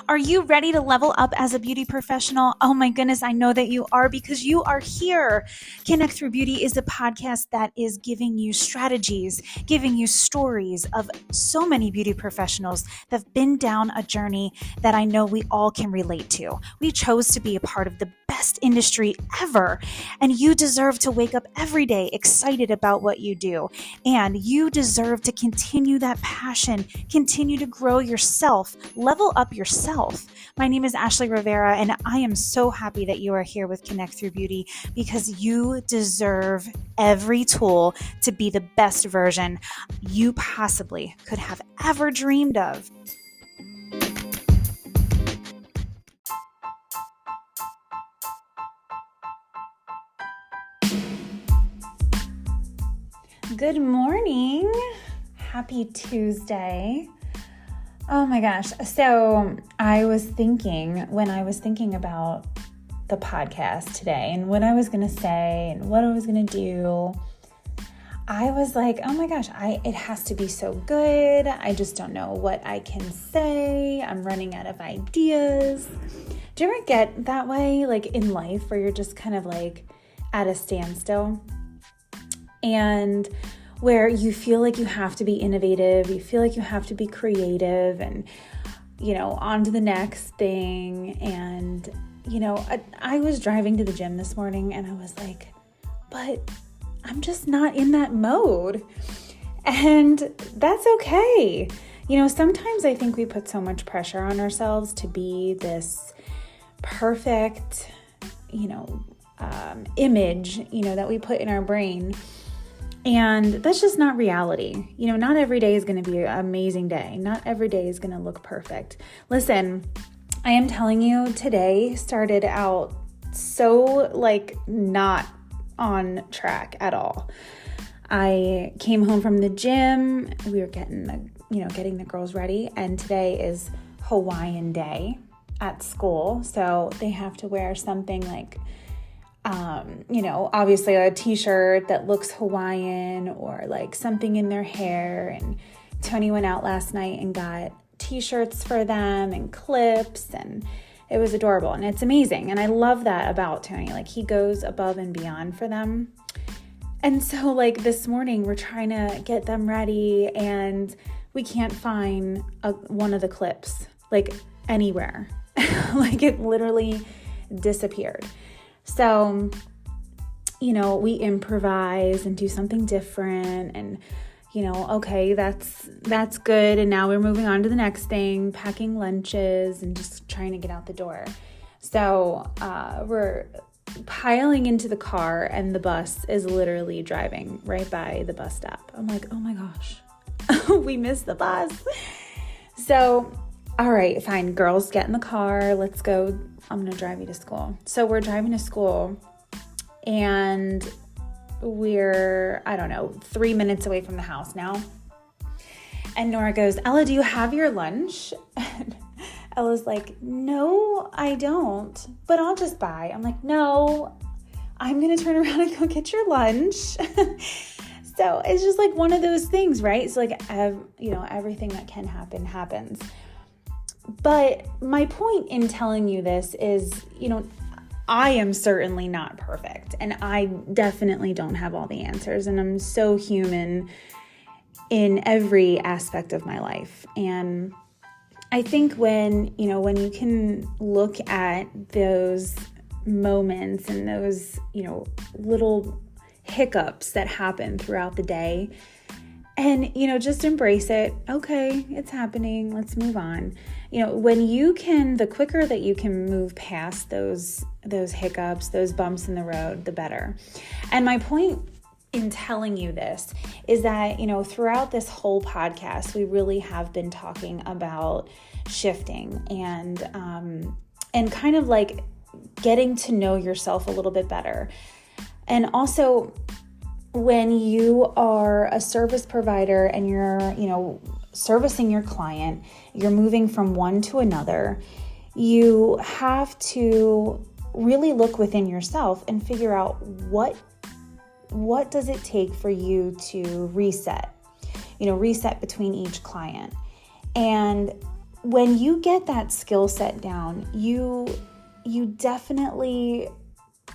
Are you ready to level up as a beauty professional? Oh my goodness, I know that you are because you are here. Connect Through Beauty is a podcast that is giving you strategies, giving you stories of so many beauty professionals that have been down a journey that I know we all can relate to. We chose to be a part of the best industry ever, and you deserve to wake up every day excited about what you do, and you deserve to continue that passion, continue to grow yourself, level up yourself. My name is Ashley Rivera, and I am so happy that you are here with Connect Through Beauty because you deserve every tool to be the best version you possibly could have ever dreamed of. Good morning. Happy Tuesday. Oh my gosh. So I was thinking about the podcast today and what I was going to say and what I was going to do, I was like, oh my gosh, it has to be so good. I just don't know what I can say. I'm running out of ideas. Do you ever get that way, like in life, where you're just kind of like at a standstill? And where you feel like you have to be innovative, you feel like you have to be creative and, on to the next thing. And, I was driving to the gym this morning and I was like, but I'm just not in that mode. And that's okay. Sometimes I think we put so much pressure on ourselves to be this perfect, image, that we put in our brain. And that's just not reality. Not every day is going to be an amazing day. Not every day is going to look perfect. Listen, I am telling you, today started out so not on track at all. I came home from the gym. We were getting the girls ready. And today is Hawaiian Day at school. So they have to wear something obviously a t-shirt that looks Hawaiian or something in their hair. And Tony went out last night and got t-shirts for them and clips, and it was adorable and it's amazing. And I love that about Tony. He goes above and beyond for them. And so this morning we're trying to get them ready and we can't find one of the clips anywhere. It literally disappeared. So, we improvise and do something different and, okay, that's good. And now we're moving on to the next thing, packing lunches and just trying to get out the door. So, we're piling into the car and the bus is literally driving right by the bus stop. I'm like, oh my gosh, we missed the bus. So, all right, fine. Girls, get in the car. Let's go. I'm going to drive you to school. So we're driving to school and we're, 3 minutes away from the house now. And Nora goes, Ella, do you have your lunch? And Ella's like, no, I don't, but I'll just buy. I'm like, no, I'm going to turn around and go get your lunch. So it's just one of those things, right? It's everything that can happen happens. But my point in telling you this is, I am certainly not perfect and I definitely don't have all the answers, and I'm so human in every aspect of my life. And I think when you can look at those moments and those, little hiccups that happen throughout the day and, just embrace it. Okay, it's happening. Let's move on. The quicker that you can move past those hiccups, those bumps in the road, the better. And my point in telling you this is that, throughout this whole podcast, we really have been talking about shifting and kind of getting to know yourself a little bit better. And also, when you are a service provider and you're, servicing your client, you're moving from one to another, you have to really look within yourself and figure out what does it take for you to reset between each client. And when you get that skill set down, you definitely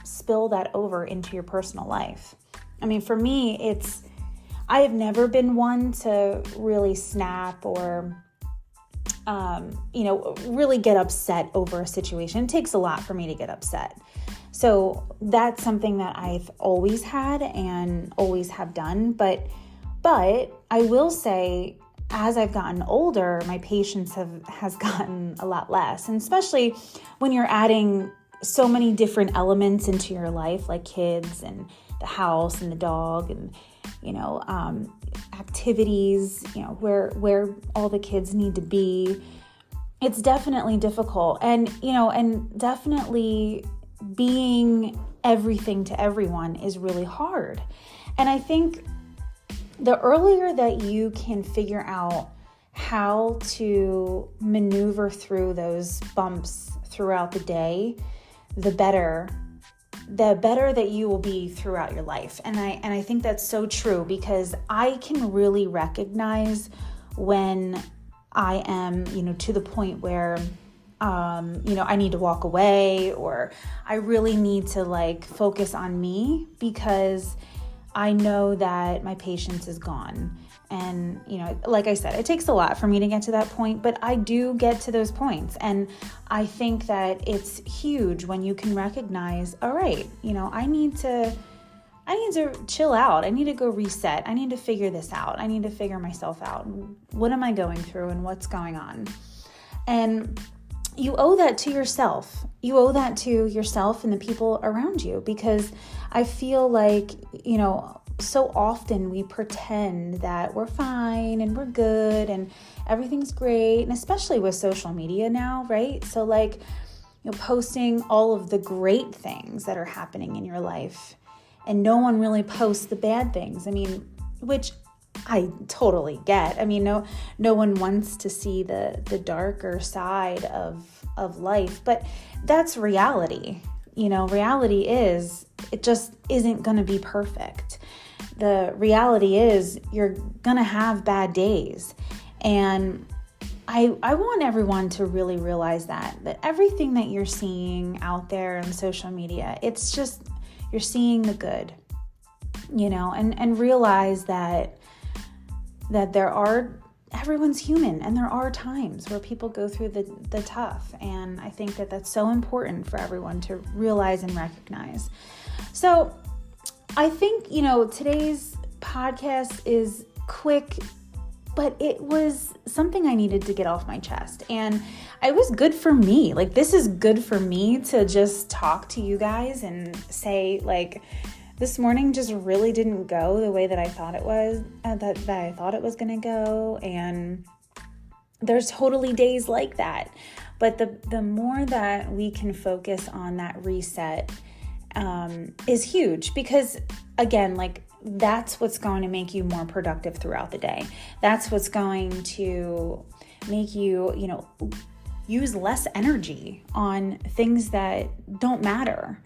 spill that over into your personal life. I mean, for me, I have never been one to really snap or, really get upset over a situation. It takes a lot for me to get upset. So that's something that I've always had and always have done. But I will say, as I've gotten older, my patience has gotten a lot less. And especially when you're adding so many different elements into your life, like kids and the house and the dog and, activities, where all the kids need to be. It's definitely difficult. And definitely being everything to everyone is really hard. And I think the earlier that you can figure out how to maneuver through those bumps throughout the day, the better that you will be throughout your life. And I think that's so true, because I can really recognize when I am, to the point where, I need to walk away, or I really need to focus on me, because I know that my patience is gone. And, like I said, it takes a lot for me to get to that point, but I do get to those points. And I think that it's huge when you can recognize, all right, I need to chill out. I need to go reset. I need to figure this out. I need to figure myself out. What am I going through and what's going on? And you owe that to yourself. You owe that to yourself and the people around you, because I feel like, so often we pretend that we're fine and we're good and everything's great. And especially with social media now, right? So posting all of the great things that are happening in your life, and no one really posts the bad things. I mean, which I totally get. I mean, no one wants to see the darker side of life, but that's reality. Reality is, it just isn't going to be perfect. The reality is you're going to have bad days. And I want everyone to really realize that everything that you're seeing out there on social media, it's just, you're seeing the good, and realize that everyone's human, and there are times where people go through the tough. And I think that that's so important for everyone to realize and recognize. So I think, today's podcast is quick, but it was something I needed to get off my chest. And it was good for me. This is good for me to just talk to you guys and say, this morning just really didn't go the way that I thought it was, that I thought it was going to go. And there's totally days like that. But the more that we can focus on that reset is huge, because again, that's what's going to make you more productive throughout the day. That's what's going to make you, use less energy on things that don't matter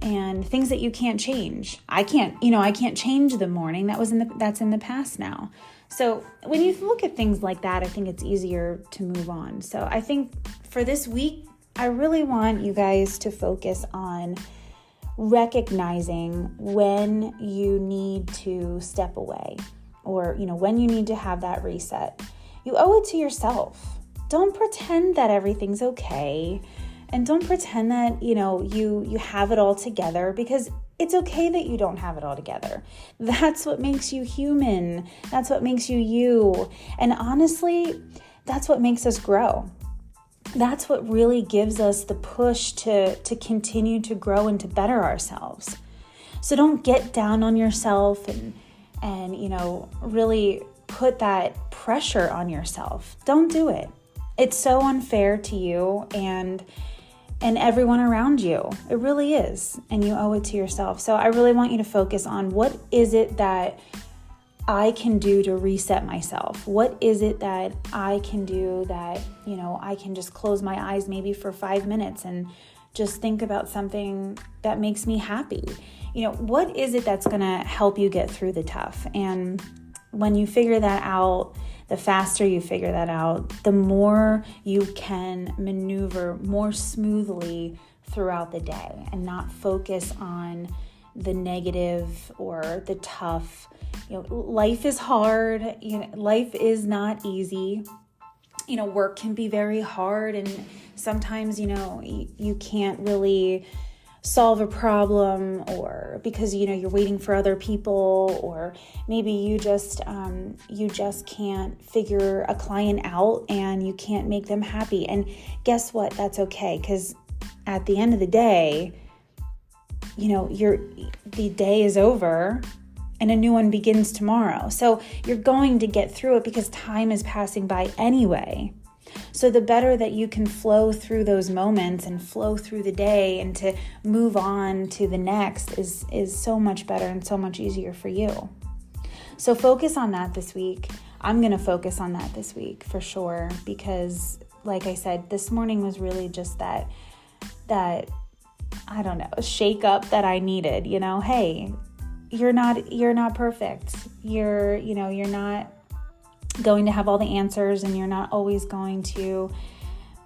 and things that you can't change. I can't change the morning. That's in the past now. So when you look at things like that, I think it's easier to move on. So I think for this week, I really want you guys to focus on recognizing when you need to step away, or, when you need to have that reset. You owe it to yourself. Don't pretend that everything's okay. And don't pretend that, you have it all together, because it's okay that you don't have it all together. That's what makes you human. That's what makes you you. And honestly, that's what makes us grow. That's what really gives us the push to continue to grow and to better ourselves. So don't get down on yourself and really put that pressure on yourself. Don't do it. It's so unfair to you and everyone around you. It really is. And you owe it to yourself. So I really want you to focus on, what is it that I can do to reset myself? What is it that I can do that, I can just close my eyes maybe for 5 minutes and just think about something that makes me happy? What is it that's going to help you get through the tough? And when you figure that out, the faster you figure that out, the more you can maneuver more smoothly throughout the day and not focus on the negative or the tough. Life is hard. Life is not easy. Work can be very hard, and sometimes, you can't really solve a problem, or because, you're waiting for other people, or maybe you just can't figure a client out and you can't make them happy. And guess what? That's okay, because at the end of the day, the day is over and a new one begins tomorrow. So you're going to get through it because time is passing by anyway. So the better that you can flow through those moments and flow through the day and to move on to the next is so much better and so much easier for you. So focus on that this week. I'm going to focus on that this week for sure, because like I said, this morning was really just that I don't know, shake up that I needed. Hey, you're not perfect. You're not going to have all the answers, and you're not always going to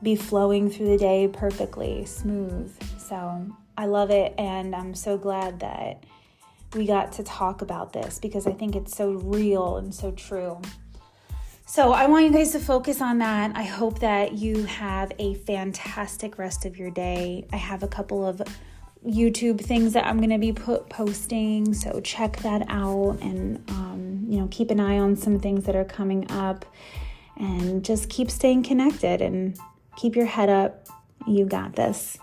be flowing through the day perfectly smooth. So I love it, and I'm so glad that we got to talk about this because I think it's so real and so true. So I want you guys to focus on that. I hope that you have a fantastic rest of your day. I have a couple of YouTube things that I'm going to be posting, so check that out, and keep an eye on some things that are coming up, and just keep staying connected and keep your head up. You got this.